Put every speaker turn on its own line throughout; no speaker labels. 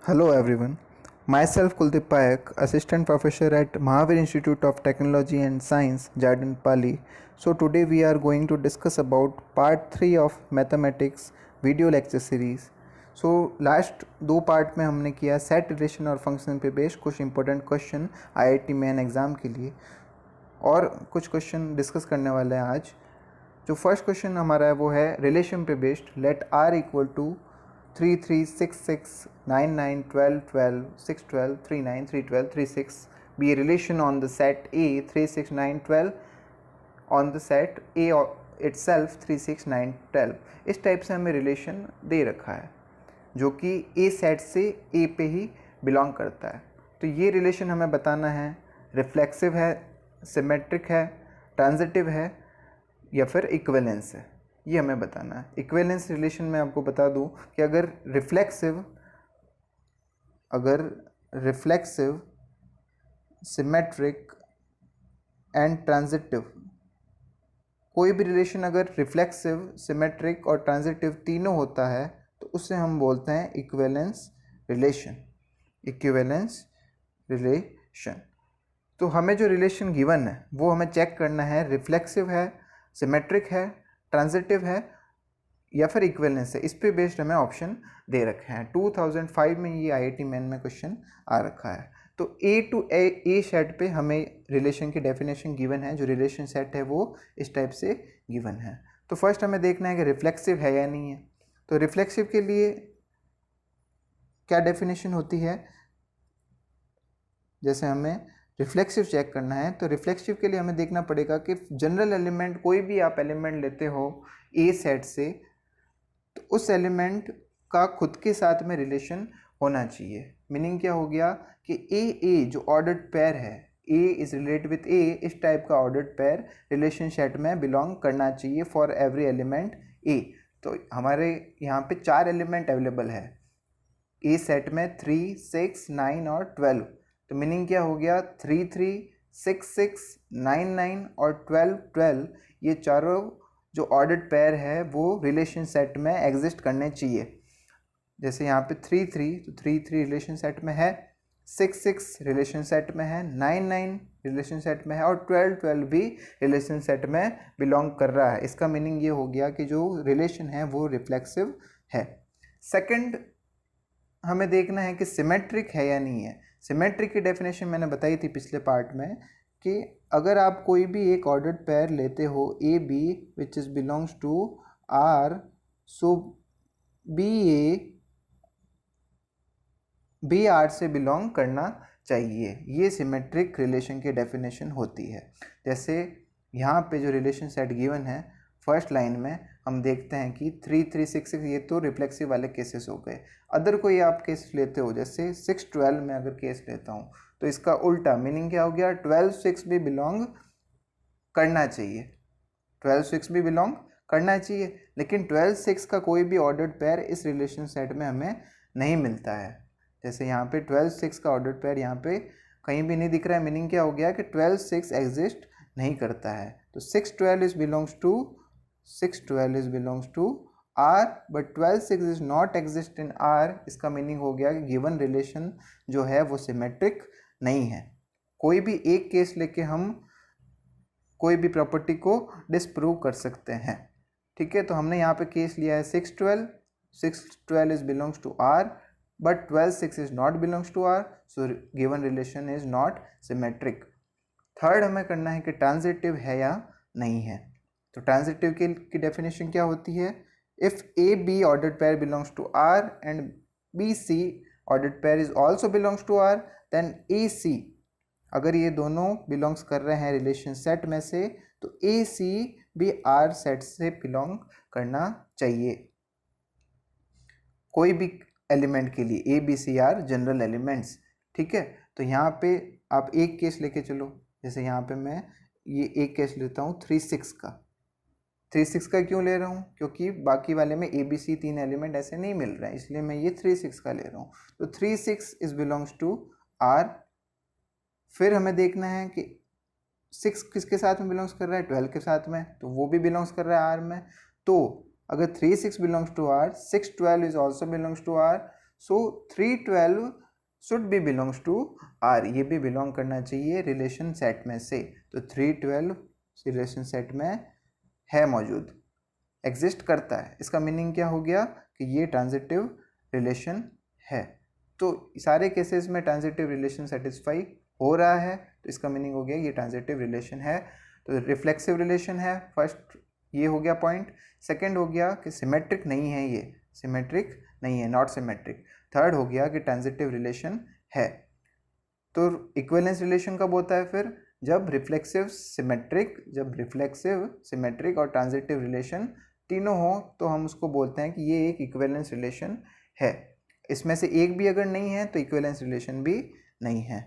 Hello everyone. Myself Kuldeep Payak, Assistant Professor at Mahavir Institute of Technology and Science, Jardin Pali. So today we are going to discuss about part 3 of Mathematics video lecture series. So last दो part में हमने किया set relation और function पे based कुछ important question IIT main exam के लिए, और कुछ क्वेश्चन डिस्कस करने वाले हैं आज। जो फर्स्ट क्वेश्चन हमारा है वो है रिलेशन पे based. Let R equal to 3 3 6 6 9 9 12 12 6 12 3 9 3 12 3 6 be a relation on the set A 3 6 9 12 on the set A itself 3 6 9 12। इस टाइप से हमें रिलेशन दे रखा है जो कि ए सेट से ए पे ही बिलोंग करता है। तो ये रिलेशन हमें बताना है रिफ्लेक्सिव है, सिमेट्रिक है, ट्रांजिटिव है या फिर इक्विवेलेंस है, ये हमें बताना है। इक्विवेलेंस रिलेशन में आपको बता दूं कि अगर रिफ्लेक्सिव सिमेट्रिक एंड ट्रांजिटिव, कोई भी रिलेशन अगर रिफ्लेक्सिव सिमेट्रिक और ट्रांजिटिव तीनों होता है तो उसे हम बोलते हैं इक्विवेलेंस रिलेशन। Equivalence relation. तो हमें जो रिलेशन गिवन है वो हमें चेक करना है रिफ्लेक्सिव है, सिमेट्रिक है, ट्रांजिटिव है या फिर इक्विवेलेंस है। इस पे बेस्ड हमें ऑप्शन दे रखे हैं। 2005 में ये आईआईटी मेन में क्वेश्चन आ रखा है। तो ए टू ए सेट पे हमें रिलेशन की डेफिनेशन गिवन है। जो रिलेशन सेट है वो इस टाइप से गिवन है। तो फर्स्ट हमें देखना है कि रिफ्लेक्सिव है या नहीं है। तो रिफ्लेक्सिव के लिए क्या डेफिनेशन होती है, जैसे हमें रिफ्लेक्सिव चेक करना है तो रिफ्लेक्सिव के लिए हमें देखना पड़ेगा कि जनरल एलिमेंट, कोई भी आप एलिमेंट लेते हो ए सेट से, तो उस एलिमेंट का खुद के साथ में रिलेशन होना चाहिए। मीनिंग क्या हो गया कि ए जो ऑर्डर्ड पेयर है, ए इज रिलेटेड विथ ए, इस टाइप का ऑर्डर्ड पेयर रिलेशन सेट में बिलोंग करना चाहिए फॉर एवरी एलिमेंट ए। तो हमारे यहाँ पे 4 एलिमेंट अवेलेबल है ए सेट में, 3 6 9 और 12। तो मीनिंग क्या हो गया, 3 3 6 6 9 9 और 12 12, ये चारों जो ऑर्डर्ड पेयर है वो रिलेशन सेट में एग्जिस्ट करने चाहिए। जैसे यहाँ पे 3 3, तो 3 3 रिलेशन सेट में है, 6 6 रिलेशन सेट में है, 9 9 रिलेशन सेट में है और 12 12 भी रिलेशन सेट में बिलोंग कर रहा है। इसका मीनिंग ये हो गया कि जो रिलेशन है वो रिफ्लेक्सिव है। सेकंड हमें देखना है कि सिमेट्रिक है या नहीं है। सिमेट्रिक की डेफिनेशन मैंने बताई थी पिछले पार्ट में कि अगर आप कोई भी एक ऑर्डर्ड पेयर लेते हो a b which is belongs to R, so b R से बिलोंग करना चाहिए। ये सिमेट्रिक रिलेशन की डेफिनेशन होती है। जैसे यहाँ पे जो रिलेशन सेट गिवन है फर्स्ट लाइन में हम देखते हैं कि 3 3 6 6, ये तो रिफ्लेक्सिव वाले केसेस हो गए। अदर कोई आप केस लेते हो, जैसे 6 12 में अगर केस लेता हूँ तो इसका उल्टा मीनिंग क्या हो गया, 12 6 भी बिलोंग करना चाहिए, 12 6 भी बिलोंग करना चाहिए। लेकिन 12 6 का कोई भी ऑर्डर्ड पेयर इस रिलेशन सेट में हमें नहीं मिलता है। जैसे यहाँ पे 12 6 का ऑर्डर्ड पेयर यहाँ पे कहीं भी नहीं दिख रहा है। मीनिंग क्या हो गया कि 12 6 एग्जिस्ट नहीं करता है। तो 6 12 is belongs to R, but 12 6 is not exist in R। इसका मीनिंग हो गया कि गिवन रिलेशन जो है वो सिमेट्रिक नहीं है। कोई भी एक केस लेके हम कोई भी प्रॉपर्टी को डिसप्रूव कर सकते हैं। ठीक है, तो हमने यहाँ पे केस लिया है 6 12 is belongs to R, but 12 6 is not belongs to R, so given relation is not symmetric. Third हमें करना है कि ट्रांजिटिव है या नहीं है। तो ट्रांजिटिव की डेफिनेशन क्या होती है, if a b ordered pair belongs to R and b c ordered pair is also belongs to R, then a c, अगर ये दोनों बिलोंग्स कर रहे हैं रिलेशन सेट में से, तो ए सी भी R सेट से बिलोंग करना चाहिए। कोई भी एलिमेंट के लिए a b c are general elements. ठीक है, तो यहाँ पे आप एक केस लेके चलो। जैसे यहाँ पे मैं ये एक केस लेता हूँ 3 6 का। 3 6 का क्यों ले रहा हूँ, क्योंकि बाकी वाले में ए बी सी 3 एलिमेंट ऐसे नहीं मिल रहे हैं, इसलिए मैं ये 3 6 का ले रहा हूँ। तो 3 6 इज बिलोंग्स टू R। फिर हमें देखना है कि 6 किसके साथ में बिलोंग्स कर रहा है, 12 के साथ में, तो वो भी बिलोंग्स कर रहा है R में। तो अगर 3 6 belongs to R, 6 12 is also belongs to R, so 312 should be belongs to R, ये भी बिलोंग करना चाहिए रिलेशन सेट में से। तो 312 रिलेशन सेट में है मौजूद, एग्जिस्ट करता है। इसका मीनिंग क्या हो गया कि ये ट्रांजिटिव रिलेशन है। तो सारे केसेस में ट्रांजिटिव रिलेशन सेटिस्फाई हो रहा है, तो इसका मीनिंग हो गया ये ट्रांजिटिव रिलेशन है। तो रिफ्लेक्सिव रिलेशन है, फर्स्ट ये हो गया पॉइंट। सेकंड हो गया कि सिमेट्रिक नहीं है, ये सिमेट्रिक नहीं है, नॉट सिमेट्रिक। थर्ड हो गया कि ट्रांजिटिव रिलेशन है। तो इक्विवेलेंस रिलेशन कब होता है फिर? जब रिफ्लेक्सिव सिमेट्रिक और ट्रांजिटिव रिलेशन तीनों हो, तो हम उसको बोलते हैं कि ये एक इक्विवेलेंस रिलेशन है। इसमें से एक भी अगर नहीं है तो इक्विवेलेंस रिलेशन भी नहीं है।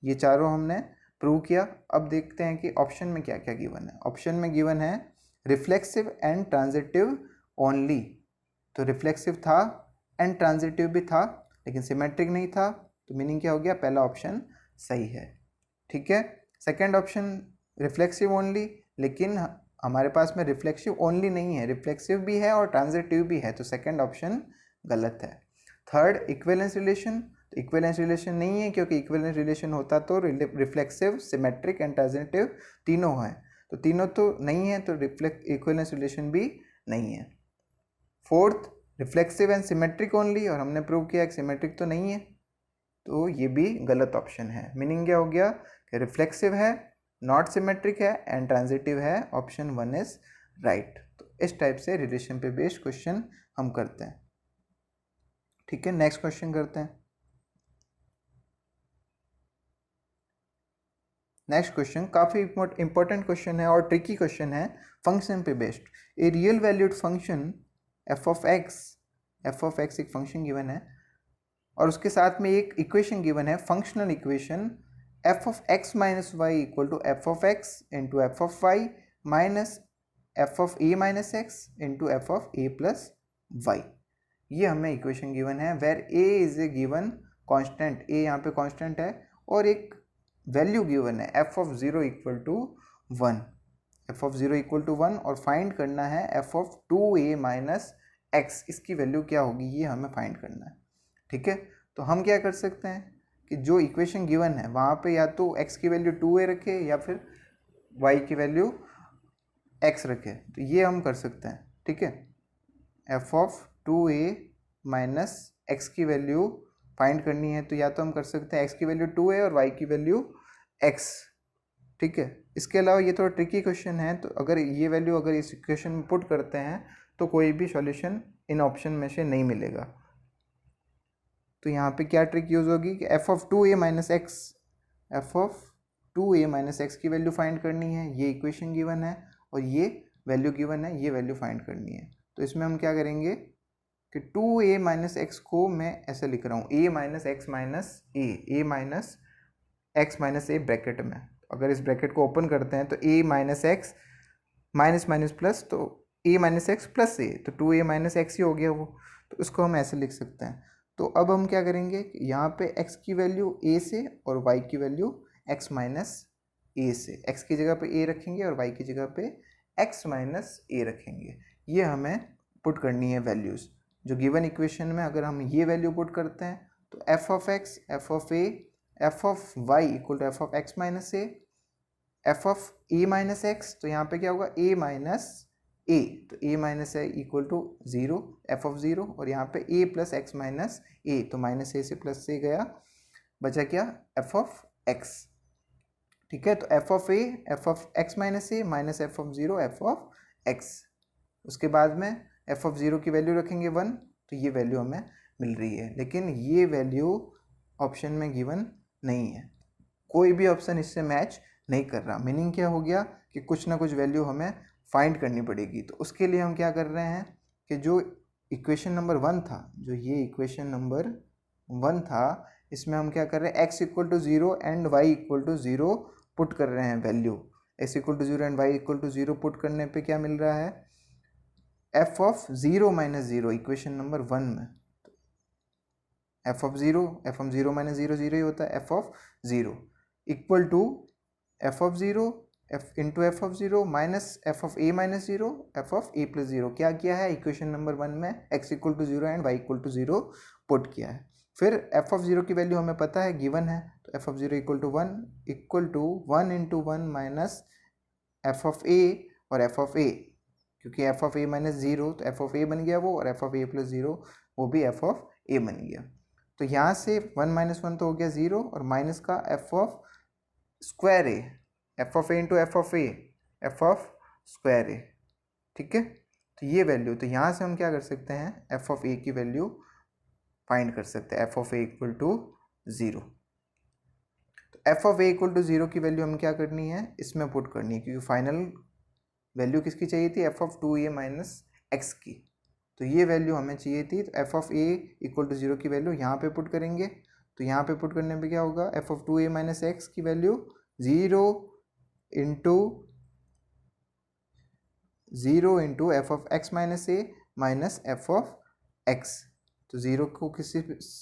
ये चारों हमने प्रूव किया। अब देखते हैं कि ऑप्शन में क्या क्या गिवन है। ऑप्शन में गिवन है रिफ्लेक्सिव एंड ट्रांजिटिव ओनली। तो रिफ्लेक्सिव था एंड ट्रांजिटिव भी था, लेकिन सिमेट्रिक नहीं था। तो मीनिंग क्या हो गया? पहला ऑप्शन सही है। ठीक है। सेकंड ऑप्शन रिफ्लेक्सिव ओनली, लेकिन हमारे पास में रिफ्लेक्सिव ओनली नहीं है, रिफ्लेक्सिव भी है और ट्रांजिटिव भी है, तो सेकंड ऑप्शन गलत है। थर्ड इक्विवेलेंस रिलेशन, तो इक्विवेलेंस रिलेशन नहीं है, क्योंकि इक्विवेलेंस रिलेशन होता तो रिफ्लेक्सिव, सिमेट्रिक एंड ट्रांजिटिव तीनों हैं, तो तीनों तो नहीं है, तो इक्विवेलेंस रिलेशन भी नहीं है। Fourth reflexive and symmetric only, और हमने प्रूव किया कि सिमेट्रिक तो नहीं है, तो ये भी गलत ऑप्शन है। मीनिंग क्या हो गया कि रिफ्लेक्सिव है, नॉट सिमेट्रिक है एंड ट्रांजिटिव है। Option 1 is right. तो इस टाइप से रिलेशन पे बेस्ड क्वेश्चन हम करते हैं। ठीक है, नेक्स्ट क्वेश्चन करते हैं। नेक्स्ट क्वेश्चन काफ़ी इंपॉर्टेंट क्वेश्चन है और ट्रिकी क्वेश्चन है, फंक्शन पे based. A real valued function f of x एक फंक्शन गिवन है, और उसके साथ में एक इक्वेशन गिवन है, functional equation f of x minus y equal to f of x into f of y minus f of a minus x into f of a plus y. ये हमें equation given है, where A is a given constant, a यहाँ पे constant है, और एक value given है f of 0 equal to 1, f of 0 equal to 1, और फाइंड करना है f of 2a minus x, इसकी वैल्यू क्या होगी ये हमें फाइंड करना है। ठीक है, तो हम क्या कर सकते हैं कि जो इक्वेशन गिवन है वहाँ पे या तो x की वैल्यू 2a रखे या फिर y की वैल्यू x रखे, तो ये हम कर सकते हैं। ठीक है, f of 2a minus x की वैल्यू फाइंड करनी है, तो या तो हम कर सकते हैं x की वैल्यू 2a और y की वैल्यू x। ठीक है, इसके अलावा ये थोड़ा ट्रिकी क्वेश्चन है, तो अगर ये वैल्यू अगर इस इक्वेशन में पुट करते हैं तो कोई भी सॉल्यूशन इन ऑप्शन में से नहीं मिलेगा। तो यहाँ पे क्या ट्रिक यूज़ होगी कि F of 2a minus x, F of 2a minus x की वैल्यू फाइंड करनी है, ये इक्वेशन गिवन है और ये वैल्यू गिवन है, ये वैल्यू फाइंड करनी है। तो इसमें हम क्या करेंगे कि 2a माइनस एक्स को मैं ऐसे लिख रहा हूँ a minus x minus a minus x minus A bracket में। अगर इस ब्रैकेट को ओपन करते हैं तो a minus x minus minus plus, तो a माइनस एक्स प्लस ए, तो 2a माइनस एक्स ही हो गया वो, तो उसको हम ऐसे लिख सकते हैं। तो अब हम क्या करेंगे, यहाँ पे x की वैल्यू a से और y की वैल्यू x माइनस ए से, x की जगह पे a रखेंगे और y की जगह पे x माइनस ए रखेंगे। ये हमें पुट करनी है वैल्यूज़ जो गिवन इक्वेशन में। अगर हम ये वैल्यू पुट करते हैं तो f of x, f of a, f of y equal to f of x minus a, f of a minus x, तो यहाँ पे क्या होगा a माइनस ए, तो a minus a equal to 0, f of 0, और यहाँ पे a plus x minus a, तो माइनस ए से प्लस से गया, बचा क्या एफ ऑफ x। ठीक है, तो f of a, f of x minus a minus f of 0, f of x। उसके बाद में एफ ऑफ 0 की वैल्यू रखेंगे 1, तो ये वैल्यू हमें मिल रही है, लेकिन ये वैल्यू ऑप्शन में गिवन नहीं है, कोई भी ऑप्शन इससे मैच नहीं कर रहा। मीनिंग क्या हो गया कि कुछ ना कुछ वैल्यू हमें फाइंड करनी पड़ेगी। तो उसके लिए हम क्या कर रहे हैं कि जो इक्वेशन नंबर 1 था, जो ये इक्वेशन नंबर 1 था, इसमें हम क्या कर रहे हैं x equal to 0 and y equal to 0 put कर रहे हैं value. x equal to 0 and y equal to 0 put करने पे क्या मिल रहा है, f of 0 minus 0 equation number 1 में, f ऑफ 0 माइनस 0 0 ही होता है, f of 0 equal to f of 0 f into f of zero minus f of a minus zero f of a plus zero क्या किया है इक्वेशन नंबर 1 में x equal to zero and y equal to zero put किया है। फिर f of zero की value हमें पता है गिवन है, तो f of zero equal to one into one minus f of ए और एफ ऑफ ए, क्योंकि f of a minus zero तो एफ ऑफ ए बन गया वो, और F of a plus zero वो भी एफ ऑफ ए बन गया। तो यहाँ से वन माइनस वन तो हो गया ज़ीरो, और माइनस का f of square a, f of a into f of a, f of square a. ठीक है, तो ये वैल्यू, तो यहाँ से हम क्या कर सकते हैं एफ ऑफ ए की वैल्यू फाइंड कर सकते हैं, f of a equal to zero. तो f of a equal to zero की वैल्यू हम क्या करनी है इसमें पुट करनी है, क्योंकि फाइनल वैल्यू किसकी चाहिए थी f of two a minus x की, तो ये वैल्यू हमें चाहिए थी। तो f of a equal to zero की वैल्यू यहाँ पे पुट करेंगे, तो यहाँ पे पुट करने पे क्या होगा f of two a minus x की value zero into f of x minus a minus f of x. तो ज़ीरो को किसी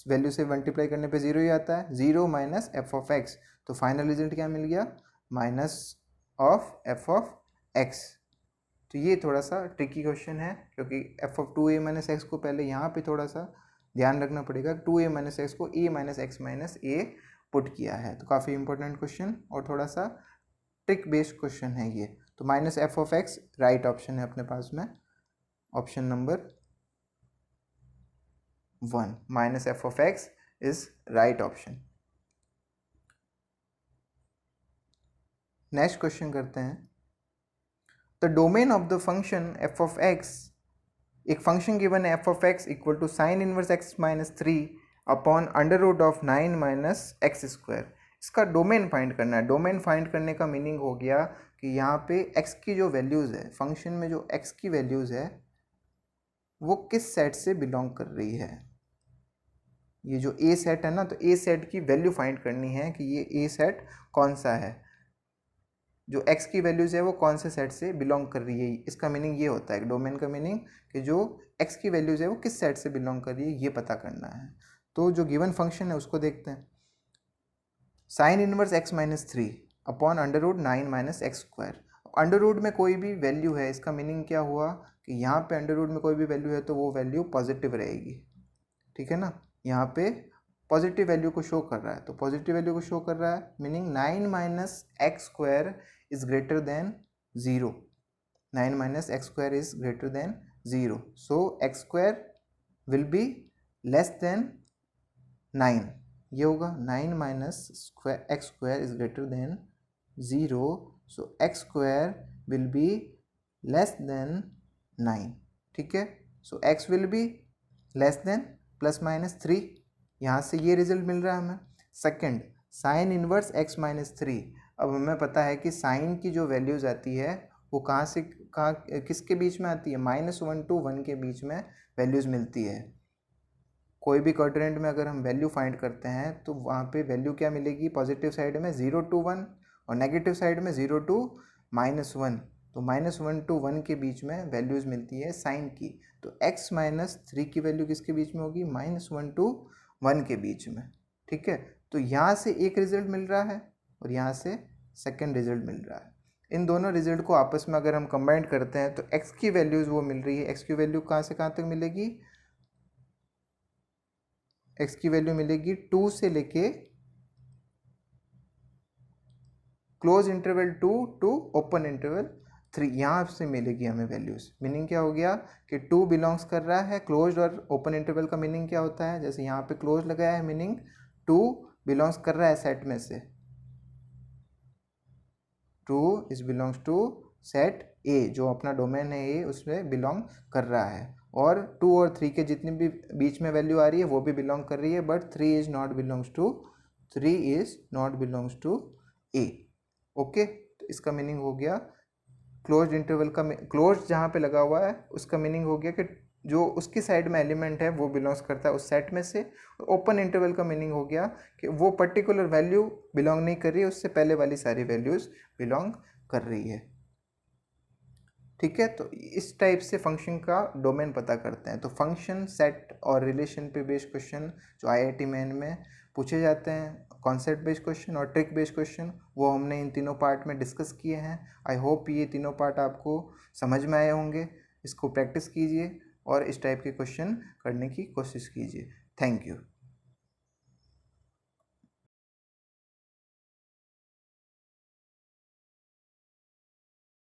वैल्यू से मल्टीप्लाई करने पे ज़ीरो ही आता है, zero minus f of x, तो फाइनल रिजल्ट क्या मिल गया minus of f of x. तो ये थोड़ा सा ट्रिकी क्वेश्चन है, क्योंकि f of two a minus x को पहले यहाँ पे थोड़ा सा ध्यान रखना पड़ेगा, टू ए माइनस एक्स को ए माइनस एक्स माइनस ए पुट किया है, तो काफ़ी इंपॉर्टेंट क्वेश्चन और थोड़ा सा ट्रिक बेस्ड क्वेश्चन है ये। तो minus f of x right option है अपने पास में, option number 1 minus f of x is right option. Next question करते हैं, the domain of the function f of x, एक फंक्शन गिवन है f of x equal to sine inverse x minus three upon under root of 9 minus x square. इसका domain find करना है। Domain find करने का meaning हो गया कि यहाँ पे x की जो वैल्यूज़ है, फंक्शन में जो x की वैल्यूज़ है वो किस सेट से बिलोंग कर रही है। ये जो a सेट है ना, तो a सेट की वैल्यू फाइंड करनी है कि ये a सेट कौन सा है, जो x की वैल्यूज़ है वो कौन से सेट से बिलोंग कर रही है। इसका मीनिंग ये होता है डोमेन का मीनिंग, कि जो x की वैल्यूज़ है वो किस सेट से बिलोंग कर रही है ये पता करना है। तो जो गिवन फंक्शन है उसको देखते हैं, sine inverse x minus three upon under root 9 minus x square. Under root में कोई भी वैल्यू है, इसका मीनिंग क्या हुआ कि यहाँ पे अंडर रूट में कोई भी वैल्यू है तो वो वैल्यू पॉजिटिव रहेगी। ठीक है ना, यहाँ पे पॉजिटिव वैल्यू को शो कर रहा है, तो पॉजिटिव वैल्यू को शो कर रहा है, meaning 9 minus x square is greater than zero. 9 minus x square is greater than zero, so x square will be less than 9। ये होगा 9 minus x square is greater than zero, so x square will be less than 9। ठीक है, so x will be less than plus minus 3, यहाँ से ये result मिल रहा है हमें। Second, sine inverse x minus three. अब हमें पता है कि साइन की जो वैल्यूज़ आती है वो कहाँ से कहाँ किसके बीच में आती है, -1 to 1 के बीच में वैल्यूज़ मिलती है। कोई भी क्वाड्रेंट में अगर हम वैल्यू फाइंड करते हैं तो वहाँ पे वैल्यू क्या मिलेगी, पॉजिटिव साइड में 0 to 1 और नेगेटिव साइड में 0 to -1। तो -1 to 1 के बीच में वैल्यूज़ मिलती है साइन की, तो x माइनस थ्री की वैल्यू किसके बीच में होगी, -1 to 1 के बीच में। ठीक है, तो यहाँ से एक रिजल्ट मिल रहा है और यहाँ से सेकेंड रिजल्ट मिल रहा है। इन दोनों रिजल्ट को आपस में अगर हम कंबाइन करते हैं तो x की वैल्यूज़ वो मिल रही है। x की वैल्यू कहाँ से कहाँ तक मिलेगी, x की वैल्यू मिलेगी 2 से लेके close interval 2 to open interval 3, यहाँ से मिलेगी हमें वैल्यूज़। मीनिंग क्या हो गया कि 2 बिलोंग्स कर रहा है क्लोज और ओपन इंटरवल का मीनिंग क्या होता है, जैसे यहाँ पे क्लोज लगाया है मीनिंग 2 बिलोंग्स कर रहा है सेट में से, 2 is belongs to set A, जो अपना डोमेन है A उसमें बिलोंग कर रहा है, और 2 और 3 के जितनी भी बीच में वैल्यू आ रही है वो भी बिलोंग कर रही है, but 3 is not belongs to A। Okay, तो इसका मीनिंग हो गया क्लोज इंटरवल का, क्लोज जहाँ पे लगा हुआ है उसका मीनिंग हो गया कि जो उसकी साइड में एलिमेंट है वो बिलोंग्स करता है उस सेट में से। ओपन इंटरवल का मीनिंग हो गया कि वो पर्टिकुलर वैल्यू बिलोंग नहीं कर रही है, उससे पहले वाली सारी वैल्यूज़ बिलोंग कर रही है। ठीक है। तो इस टाइप से फंक्शन का डोमेन पता करते हैं। तो फंक्शन, सेट और रिलेशन पे बेस्ड क्वेश्चन जो IIT मेन में पूछे जाते हैं, कॉन्सेप्ट बेस्ड क्वेश्चन और ट्रिक बेस्ड क्वेश्चन, वो हमने इन तीनों पार्ट में डिस्कस किए हैं। आई होप ये तीनों पार्ट आपको समझ में आए होंगे। इसको प्रैक्टिस कीजिए और इस टाइप के क्वेश्चन करने की कोशिश कीजिए। Thank you.